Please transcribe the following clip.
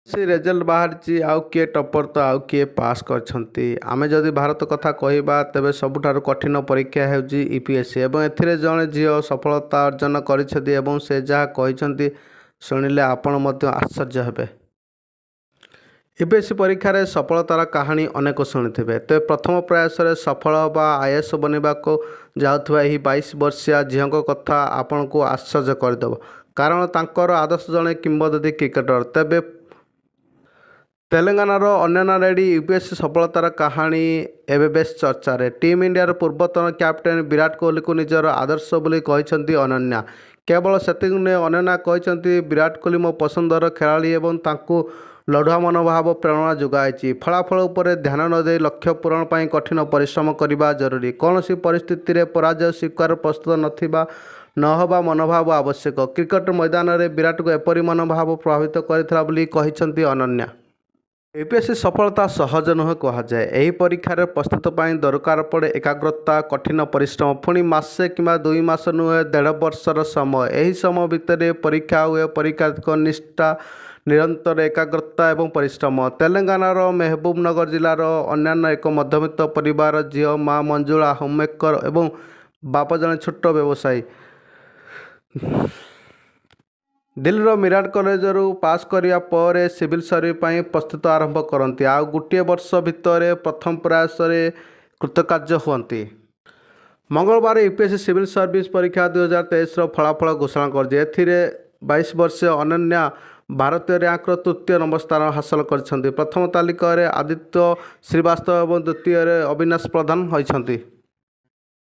से रेजल्ट बाहरी आउ किए टपर तो आउ किए पास करछंती आमे जदि भारत कथा कहबा तेबे सबुठारु कठिन परीक्षा हेउजी यूपीएससी एवं एथिरे जणे झियो सफलता अर्जन करिसेंती एवं से जहा कहिसेंती शुणिले आपण मध्य आश्चर्य हेबे। यूपीएससी परीक्षा रे सफलतार कहानी अनेक शुणिथिबे तेबे प्रथम प्रयास रे सफल होबा आईएएस बनवा को जाउथबा एही 22 वर्षीय झियों कथा आपण को आश्चर्य करदेव कारण तांकर आदर्श जणे किंबदंती क्रिकेटर तेबे तेलंगानार अन्ना रेड्डी यूपीएससी सफलतार कहानी एवं बेस चर्चार टीम इंडियार पूर्वतन कैप्टेन विराट कोहली को निजर आदर्श बोली कहते अनन्या केवल से नुहे अनन्या कहते विराट कोहली मो पसंदर खेलाड़ी एवं तांकु लढ़ुआ मनोभाव प्रेरणा जोगाई फलाफल उपर ध्यान न दे लक्ष्य पूरण पर कठिन परिश्रम करने जरूरी कौन सी परिस्थिति रे पराजय स्वीकार प्रस्तुत नथिबा नहबा मनोभाव आवश्यक क्रिकेट मैदान में विराट को एपरी मनोभाव प्रभावित करथिला बोली कहिसेंती अनन्या। यूपीएससी सफलता सहज नुहे कहुए यही परीक्षार प्रस्तुत पर दरकार पड़े एकाग्रता कठिन परिश्रम पुणी मसे कि 2 मास नुहे 1.5 वर्षर समय यही समय भितर परीक्षा हुए परीक्षार्थी निष्ठा निरंतर एकाग्रता एवं परिश्रम तेलंगानार मेहबूबनगर जिलार अन्य एक मध्यवित्त परिवार झील माँ मंजुला होममेकर एवं बाप जड़े छोट व्यवसायी दिल्लीर मिराट कॉलेज पास करिया पर सिविल सर्विस प्रस्तुत आरंभ करती आ गोटे वर्ष भितर प्रथम प्रयास कृतकार्य हुअती। मंगलवार यूपीएससी सिविल सर्विस परीक्षा 2023 फलाफल घोषणा कर 22 वर्षीय अनन्या भारतीय रैंकर तृतीय नंबर स्थान हासिल कर प्रथम तालिका आदित्य श्रीवास्तव और द्वितीय अविनाश प्रधान होती।